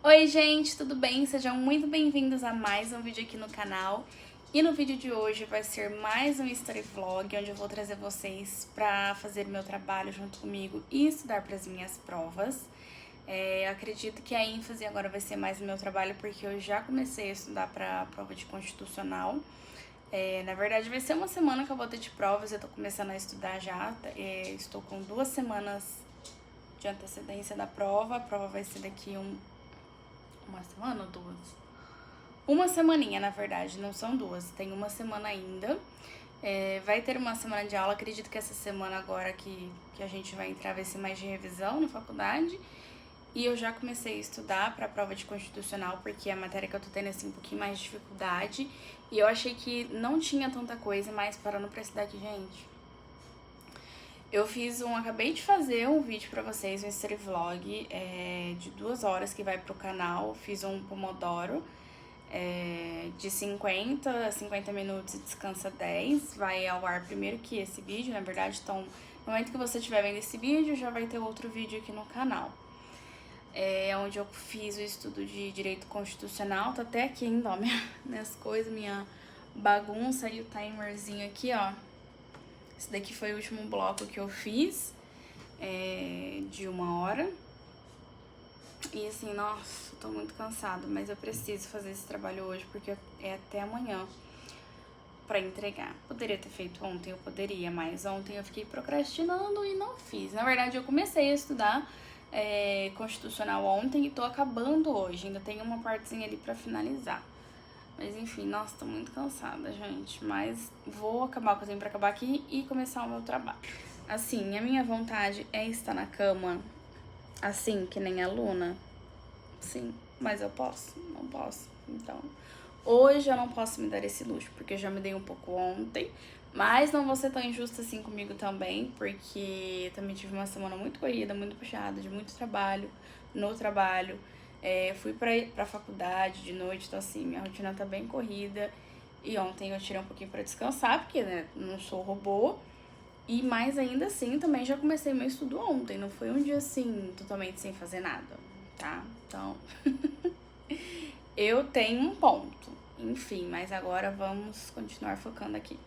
Oi gente, tudo bem? Sejam muito bem-vindos a mais um vídeo aqui no canal. E no vídeo de hoje vai ser mais um story vlog, onde eu vou trazer vocês pra fazer meu trabalho junto comigo e estudar para as minhas provas. Eu acredito que a ênfase agora vai ser mais no meu trabalho, porque eu já comecei a estudar para a prova de constitucional. Na verdade vai ser uma semana que eu vou ter de provas, eu tô começando a estudar já, estou com 2 semanas de antecedência da prova. A prova vai ser daqui uma semana ou duas? Uma semaninha, na verdade, não são duas, tem uma semana ainda. Vai ter uma semana de aula, acredito que essa semana agora que a gente vai entrar vai ser mais de revisão na faculdade. E eu já comecei a estudar para a prova de constitucional, porque é a matéria que eu tô tendo assim um pouquinho mais de dificuldade. E eu achei que não tinha tanta coisa, mas parando pra estudar aqui, gente. Acabei de fazer um vídeo pra vocês, um story vlog de 2 horas que vai pro canal. Fiz um Pomodoro de 50 a 50 minutos e descansa 10. Vai ao ar primeiro que esse vídeo, na verdade. Então, no momento que você estiver vendo esse vídeo, já vai ter outro vídeo aqui no canal. Onde eu fiz o estudo de Direito Constitucional. Tá até aqui ainda, ó, minhas coisas, minha bagunça e o timerzinho aqui, ó. Esse daqui foi o último bloco que eu fiz, de 1 hora. E assim, nossa, eu tô muito cansada, mas eu preciso fazer esse trabalho hoje, porque é até amanhã pra entregar. Poderia ter feito ontem, eu poderia, mas ontem eu fiquei procrastinando e não fiz. Na verdade, eu comecei a estudar constitucional ontem e tô acabando hoje. Ainda tem uma partezinha ali pra finalizar. Mas enfim, nossa, tô muito cansada, gente. Mas vou acabar o que eu tenho pra acabar aqui e começar o meu trabalho. Assim, a minha vontade é estar na cama, assim, que nem a Luna. Sim, mas eu posso? Não posso. Então, hoje eu não posso me dar esse luxo, porque eu já me dei um pouco ontem. Mas não vou ser tão injusta assim comigo também, porque eu também tive uma semana muito corrida, muito puxada, de muito trabalho, no trabalho. Fui pra faculdade de noite, então assim, minha rotina tá bem corrida. E ontem eu tirei um pouquinho pra descansar, porque, né, não sou robô. E mais ainda assim, também já comecei meu estudo ontem, não foi um dia assim, totalmente sem fazer nada, tá? Então, eu tenho um ponto, enfim, mas agora vamos continuar focando aqui.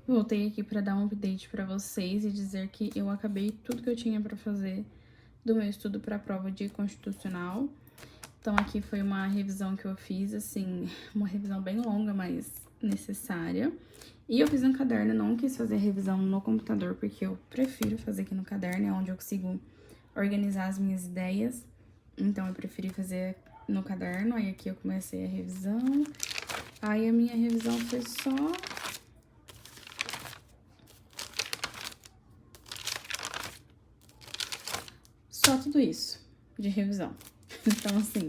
Voltei aqui para dar um update para vocês e dizer que eu acabei tudo que eu tinha para fazer do meu estudo para a prova de constitucional. Então, aqui foi uma revisão que eu fiz, assim, uma revisão bem longa, mas necessária. E eu fiz no caderno, não quis fazer a revisão no computador, porque eu prefiro fazer aqui no caderno, é onde eu consigo organizar as minhas ideias. Então, eu preferi fazer no caderno, aí aqui eu comecei a revisão. Aí a minha revisão foi só tudo isso de revisão. Então, assim,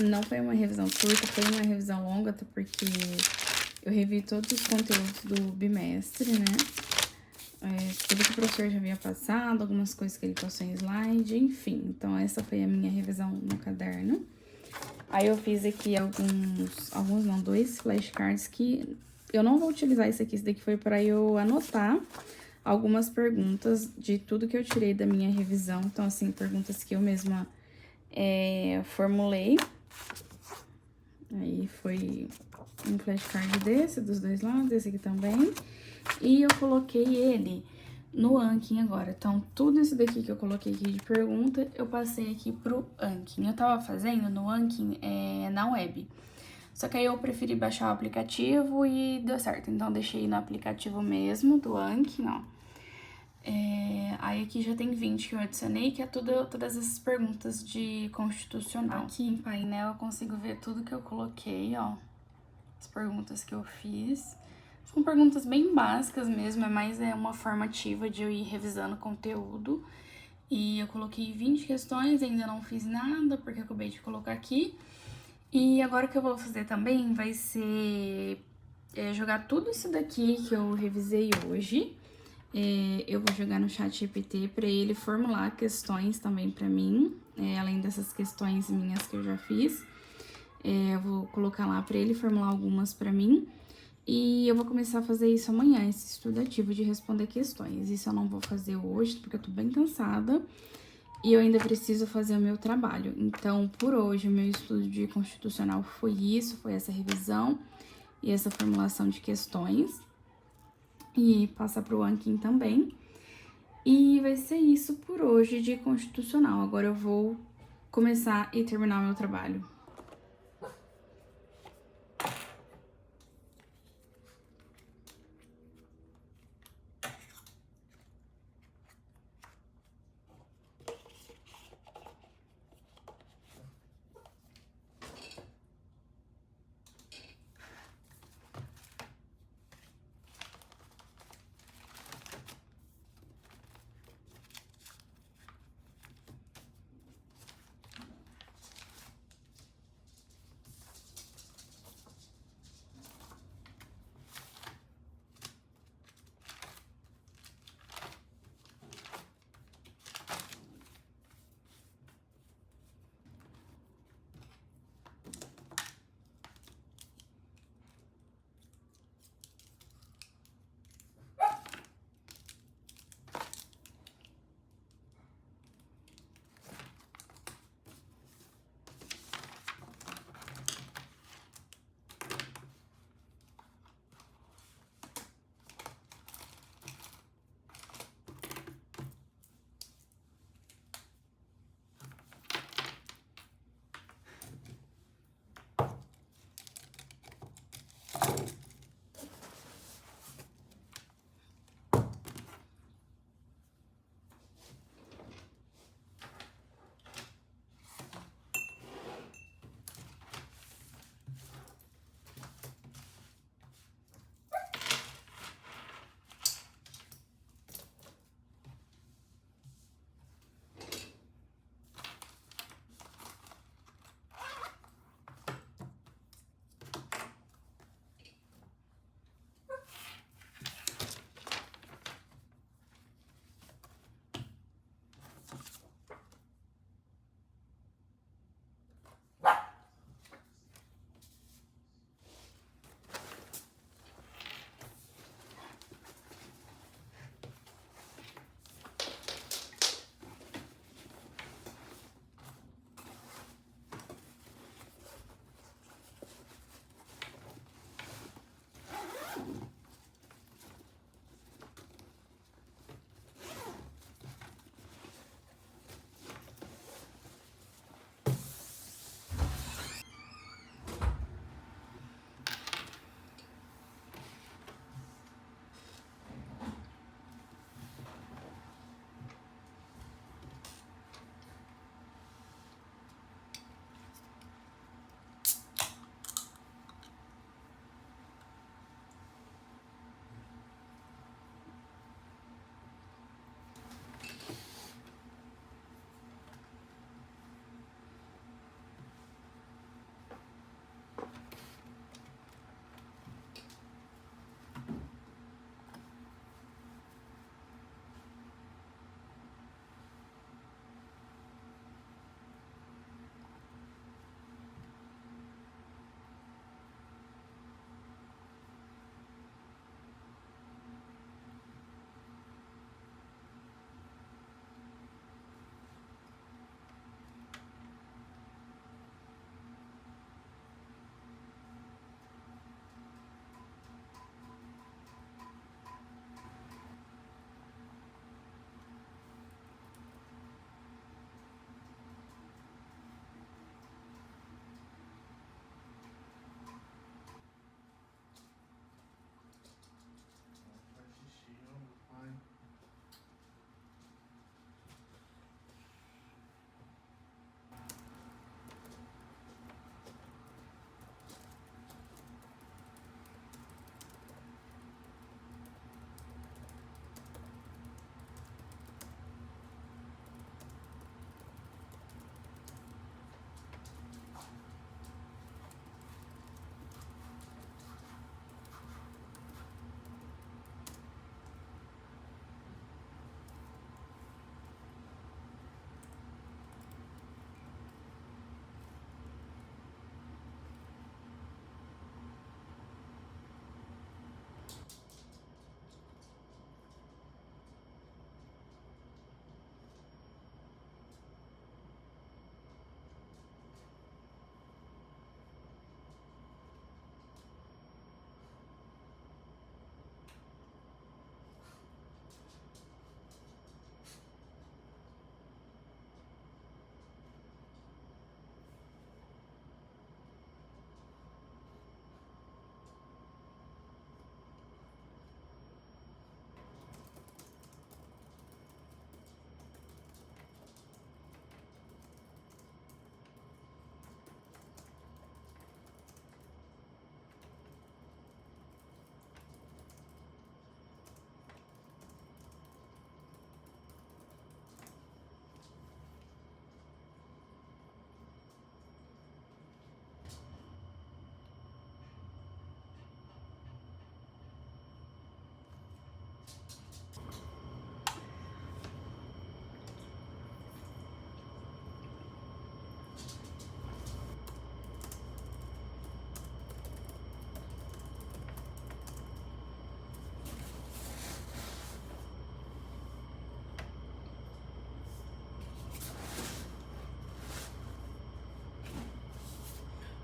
não foi uma revisão curta, foi uma revisão longa, até porque eu revi todos os conteúdos do bimestre, né? Tudo que o professor já havia passado, algumas coisas que ele passou em slide, enfim. Então, essa foi a minha revisão no caderno. Aí eu fiz aqui dois flashcards que eu não vou utilizar esse daqui foi para eu anotar algumas perguntas de tudo que eu tirei da minha revisão. Então, assim, perguntas que eu mesma formulei. Aí foi um flashcard desse, dos dois lados, esse aqui também. E eu coloquei ele no Anki agora. Então, tudo isso daqui que eu coloquei aqui de pergunta, eu passei aqui pro Anki. Eu tava fazendo no Anki na web. Só que aí eu preferi baixar o aplicativo e deu certo. Então, eu deixei no aplicativo mesmo do Anki, ó. Aí aqui já tem 20 que eu adicionei, que é todas essas perguntas de constitucional. Aqui em painel eu consigo ver tudo que eu coloquei, ó. As perguntas que eu fiz. São perguntas bem básicas mesmo, mais uma forma ativa de eu ir revisando conteúdo. E eu coloquei 20 questões, ainda não fiz nada, porque eu acabei de colocar aqui. E agora o que eu vou fazer também vai ser jogar tudo isso daqui que eu revisei hoje. Eu vou jogar no ChatGPT para ele formular questões também para mim, além dessas questões minhas que eu já fiz. Eu vou colocar lá para ele formular algumas para mim. E eu vou começar a fazer isso amanhã, esse estudo ativo de responder questões. Isso eu não vou fazer hoje, porque eu tô bem cansada. E eu ainda preciso fazer o meu trabalho. Então, por hoje, o meu estudo de constitucional foi isso, foi essa revisão e essa formulação de questões. E passar pro Anki também. E vai ser isso por hoje de constitucional. Agora eu vou começar e terminar o meu trabalho.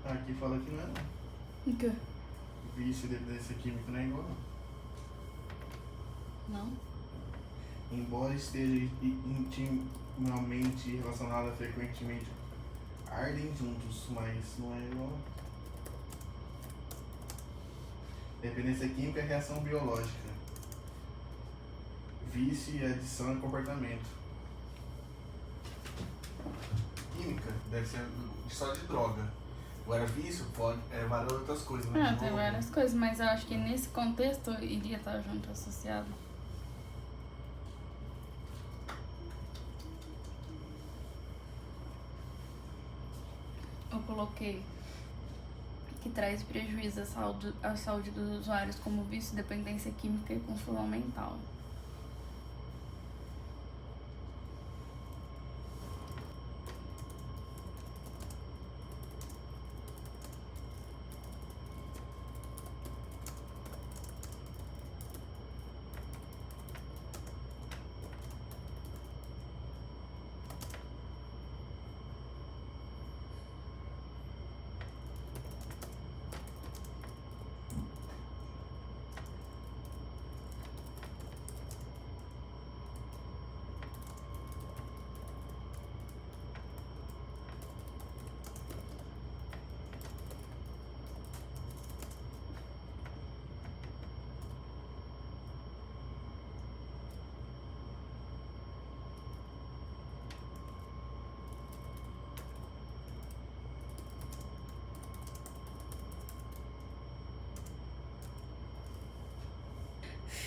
Aqui fala que não é não. O quê? Vício e dependência química não é igual não. Não? Embora esteja intimamente relacionada frequentemente, ardem juntos, mas não é igual. Dependência química é reação biológica. Vício é adição e comportamento. Química deve ser só de droga. Agora vício pode várias outras coisas, né? Ah, tem várias coisas, mas eu acho que nesse contexto iria estar junto, associado. Eu coloquei que traz prejuízo à saúde dos usuários, como vício, dependência química e confusão mental.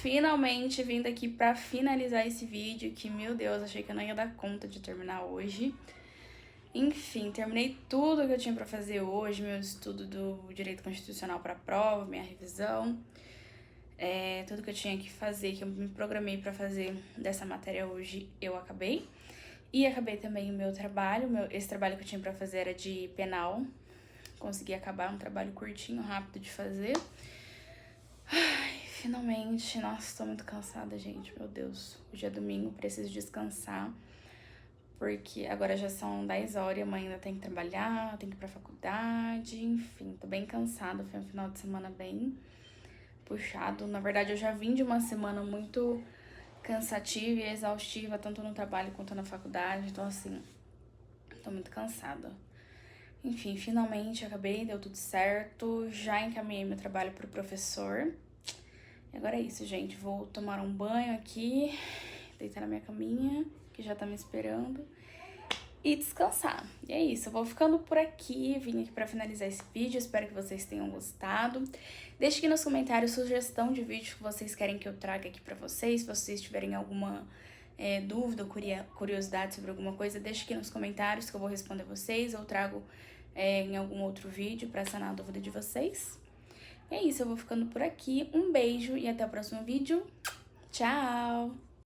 Finalmente vindo aqui pra finalizar esse vídeo, que, meu Deus, achei que eu não ia dar conta de terminar hoje. Enfim, terminei tudo que eu tinha pra fazer hoje, meu estudo do Direito Constitucional pra prova, minha revisão. Tudo que eu tinha que fazer, que eu me programei pra fazer dessa matéria hoje, eu acabei. E acabei também o meu trabalho, esse trabalho que eu tinha pra fazer era de penal. Consegui acabar, um trabalho curtinho, rápido de fazer. Ai, finalmente. Nossa, tô muito cansada, gente, meu Deus. Hoje é domingo, preciso descansar. Porque agora já são 10 horas e amanhã ainda tenho que trabalhar, tenho que ir pra faculdade, enfim, tô bem cansada. Foi um final de semana bem puxado. Na verdade, eu já vim de uma semana muito cansativa e exaustiva, tanto no trabalho quanto na faculdade. Então, assim, tô muito cansada. Enfim, finalmente acabei, deu tudo certo. Já encaminhei meu trabalho pro professor. E agora é isso, gente. Vou tomar um banho aqui, deitar na minha caminha, que já tá me esperando, e descansar. E é isso, eu vou ficando por aqui, vim aqui pra finalizar esse vídeo, espero que vocês tenham gostado. Deixe aqui nos comentários sugestão de vídeo que vocês querem que eu traga aqui pra vocês. Se vocês tiverem alguma dúvida ou curiosidade sobre alguma coisa, deixe aqui nos comentários que eu vou responder vocês, ou trago em algum outro vídeo pra sanar a dúvida de vocês. E é isso, eu vou ficando por aqui. Um beijo e até o próximo vídeo. Tchau!